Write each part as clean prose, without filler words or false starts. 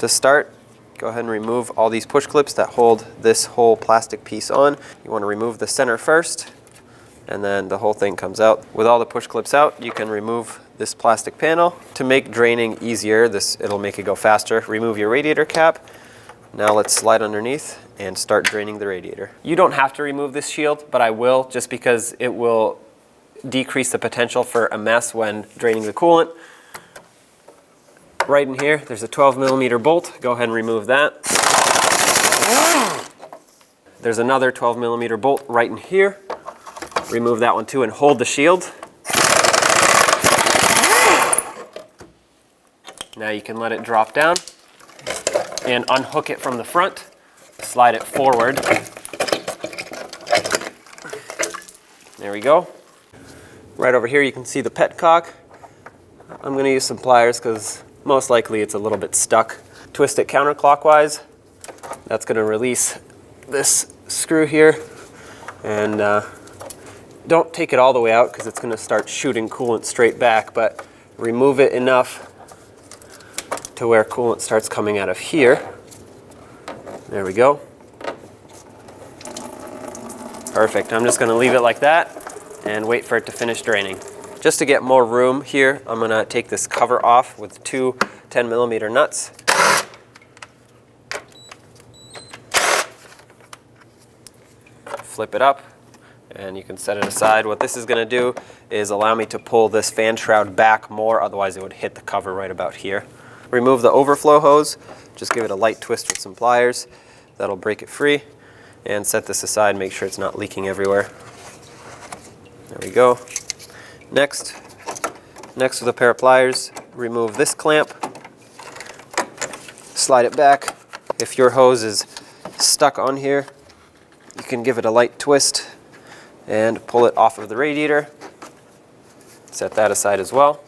To start, go ahead and remove all these push clips that hold this whole plastic piece on. You want to remove the center first, and then the whole thing comes out. With all the push clips out, you can remove this plastic panel. To make draining easier, it'll make it go faster. Remove your radiator cap. Now let's slide underneath and start draining the radiator. You don't have to remove this shield, but I will, just because it will decrease the potential for a mess when draining the coolant. Right in here, there's a 12mm bolt. Go ahead and remove that. There's another 12mm bolt right in here. Remove that one too and hold the shield. Now you can let it drop down and unhook it from the front. Slide it forward. There we go. Right over here you can see the petcock. I'm going to use some pliers because most likely it's a little bit stuck. Twist it counterclockwise. That's going to release this screw here. And don't take it all the way out because it's going to start shooting coolant straight back, but remove it enough to where coolant starts coming out of here. There we go. Perfect. I'm just going to leave it like that and wait for it to finish draining. Just to get more room here, I'm going to take this cover off with two 10mm nuts. Flip it up and you can set it aside. What this is going to do is allow me to pull this fan shroud back more, otherwise it would hit the cover right about here. Remove the overflow hose, just give it a light twist with some pliers. That'll break it free. And set this aside, make sure it's not leaking everywhere. There we go. Next with a pair of pliers, remove this clamp, slide it back. If your hose is stuck on here, you can give it a light twist and pull it off of the radiator. Set that aside as well.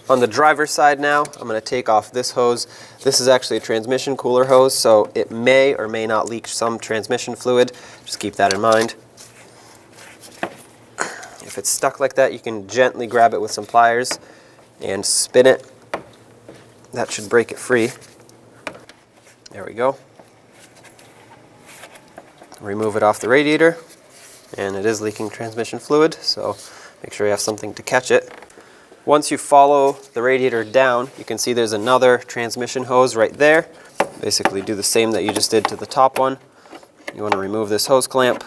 On the driver's side now, I'm going to take off this hose. This is actually a transmission cooler hose, so it may or may not leak some transmission fluid. Just keep that in mind. If it's stuck like that, you can gently grab it with some pliers and spin it. That should break it free. There we go. Remove it off the radiator, and it is leaking transmission fluid, so make sure you have something to catch it. Once you follow the radiator down, you can see there's another transmission hose right there. Basically do the same that you just did to the top one. You want to remove this hose clamp,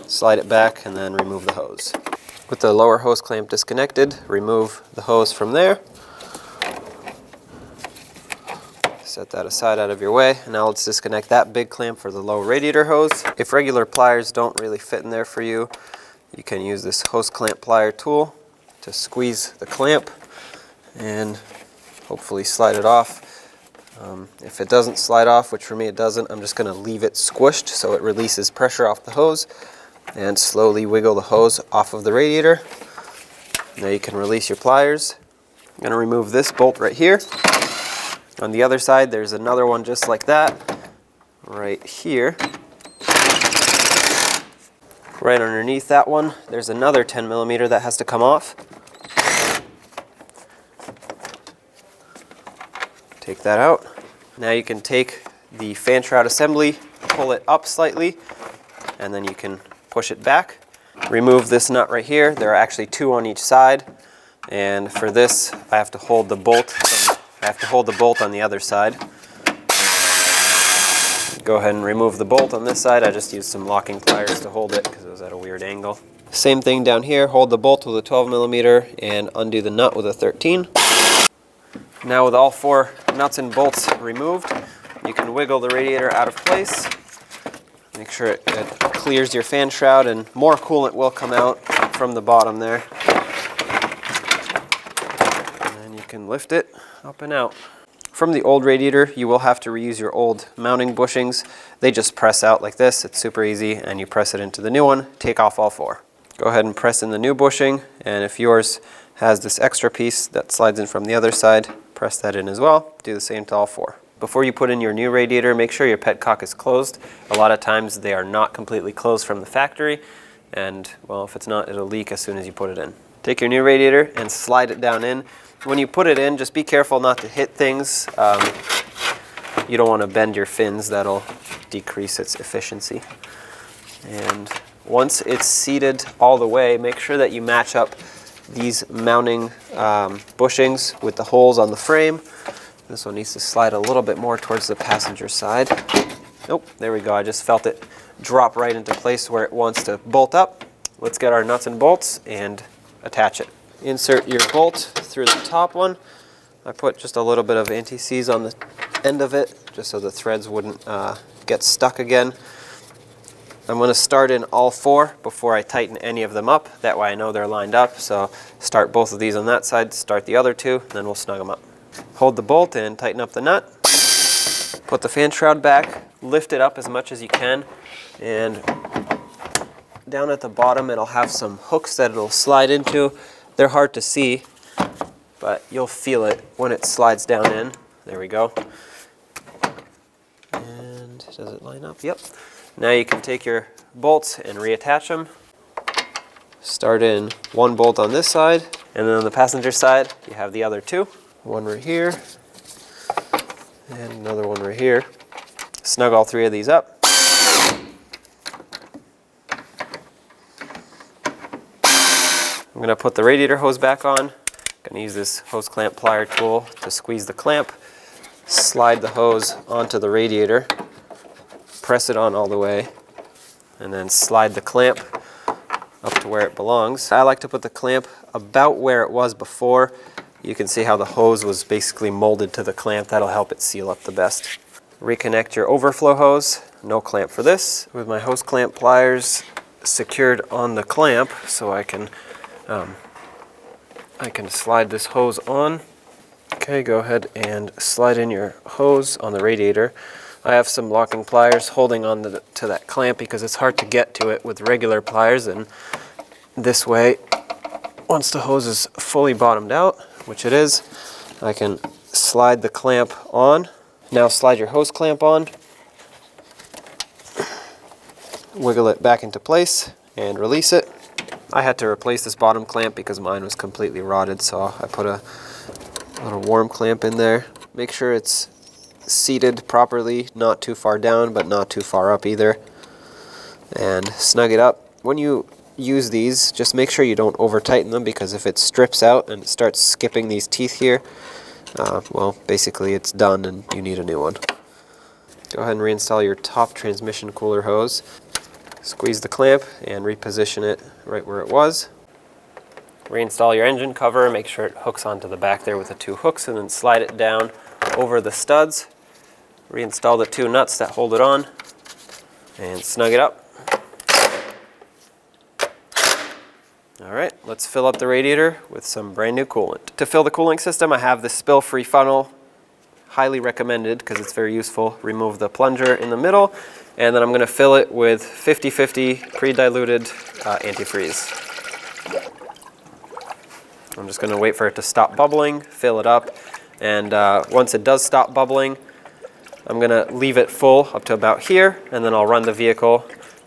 slide it back, and then remove the hose. With the lower hose clamp disconnected, remove the hose from there. Set that aside out of your way. And now let's disconnect that big clamp for the low radiator hose. If regular pliers don't really fit in there for you, you can use this hose clamp plier tool to squeeze the clamp and hopefully slide it off. If it doesn't slide off, which for me it doesn't, I'm just going to leave it squished so it releases pressure off the hose and slowly wiggle the hose off of the radiator. Now you can release your pliers. I'm going to remove this bolt right here. On the other side there's another one just like that right here. Right underneath that one, there's another 10mm that has to come off. Take that out. Now you can take the fan shroud assembly, pull it up slightly, and then you can push it back. Remove this nut right here. There are actually two on each side. And for this, I have to hold the bolt. I have to hold the bolt on the other side. Go ahead and remove the bolt on this side. I just used some locking pliers to hold it because it was at a weird angle. Same thing down here. Hold the bolt with a 12mm and undo the nut with a 13. Now with all four nuts and bolts removed, you can wiggle the radiator out of place. Make sure it clears your fan shroud, and more coolant will come out from the bottom there. And then you can lift it up and out. From the old radiator, you will have to reuse your old mounting bushings. They just press out like this. It's super easy, and you press it into the new one. Take off all four. Go ahead and press in the new bushing, and if yours has this extra piece that slides in from the other side, press that in as well. Do the same to all four. Before you put in your new radiator, make sure your petcock is closed. A lot of times they are not completely closed from the factory, and well, if it's not, it'll leak as soon as you put it in. Take your new radiator and slide it down in. When you put it in, just be careful not to hit things. You don't want to bend your fins, that'll decrease its efficiency. And once it's seated all the way, make sure that you match up these mounting bushings with the holes on the frame. This one needs to slide a little bit more towards the passenger side. Nope, there we go. I just felt it drop right into place where it wants to bolt up. Let's get our nuts and bolts and attach it. Insert your bolt through the top one. I put just a little bit of anti-seize on the end of it, just so the threads wouldn't get stuck again. I'm going to start in all four before I tighten any of them up. That way I know they're lined up. So start both of these on that side, start the other two, then we'll snug them up. Hold the bolt and tighten up the nut. Put the fan shroud back, lift it up as much as you can, and down at the bottom it'll have some hooks that it'll slide into. They're hard to see, but you'll feel it when it slides down in. There we go. And does it line up? Yep. Now you can take your bolts and reattach them. Start in one bolt on this side, and then on the passenger side, you have the other two. One right here, and another one right here. Snug all three of these up. I'm going to put the radiator hose back on. I'm going to use this hose clamp plier tool to squeeze the clamp. Slide the hose onto the radiator. Press it on all the way, and then slide the clamp up to where it belongs. I like to put the clamp about where it was before. You can see how the hose was basically molded to the clamp. That'll help it seal up the best. Reconnect your overflow hose. No clamp for this. With my hose clamp pliers secured on the clamp, so I can slide this hose on. Okay, go ahead and slide in your hose on the radiator. I have some locking pliers holding on to that clamp because it's hard to get to it with regular pliers, and this way, once the hose is fully bottomed out, which it is, I can slide the clamp on. Now slide your hose clamp on, wiggle it back into place, and release it. I had to replace this bottom clamp because mine was completely rotted, so I put a little warm clamp in there. Make sure it's seated properly, not too far down, but not too far up either. And snug it up. When you use these, just make sure you don't over tighten them, because if it strips out and it starts skipping these teeth here, well, basically it's done and you need a new one. Go ahead and reinstall your top transmission cooler hose. Squeeze the clamp and reposition it right where it was. Reinstall your engine cover, make sure it hooks onto the back there with the two hooks, and then slide it down over the studs. Reinstall the two nuts that hold it on and snug it up. Alright, let's fill up the radiator with some brand new coolant. To fill the cooling system, I have this spill-free funnel. Highly recommended because it's very useful. Remove the plunger in the middle, and then I'm going to fill it with 50-50 pre-diluted antifreeze. I'm just going to wait for it to stop bubbling, fill it up, and once it does stop bubbling, I'm going to leave it full up to about here, and then I'll run the vehicle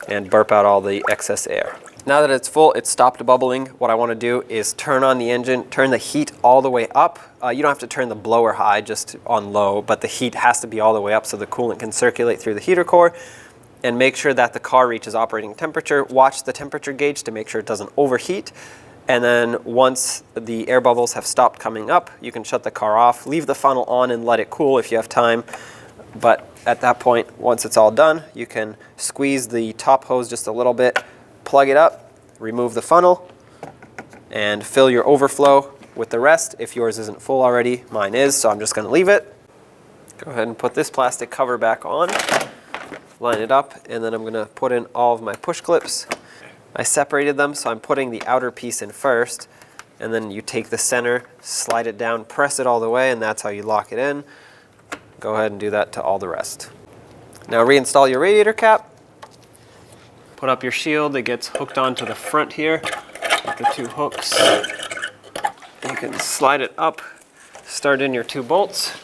and burp out all the excess air. Now that it's full, it's stopped bubbling. What I want to do is turn on the engine, turn the heat all the way up. You don't have to turn the blower high, just on low, but the heat has to be all the way up so the coolant can circulate through the heater core, and make sure that the car reaches operating temperature. Watch the temperature gauge to make sure it doesn't overheat. And then once the air bubbles have stopped coming up, you can shut the car off, leave the funnel on and let it cool if you have time. But at that point, once it's all done, you can squeeze the top hose just a little bit, plug it up, remove the funnel, and fill your overflow with the rest. If yours isn't full already, mine is, so I'm just going to leave it. Go ahead and put this plastic cover back on, line it up, and then I'm going to put in all of my push clips. I separated them, so I'm putting the outer piece in first, and then you take the center, slide it down, press it all the way, and that's how you lock it in. Go ahead and do that to all the rest. Now reinstall your radiator cap. Put up your shield that gets hooked onto the front here with the two hooks. You can slide it up, start in your two bolts.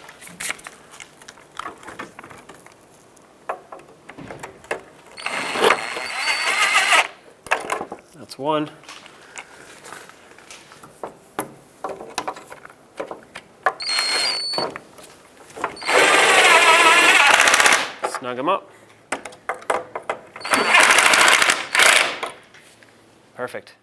That's one. snug them up. Perfect.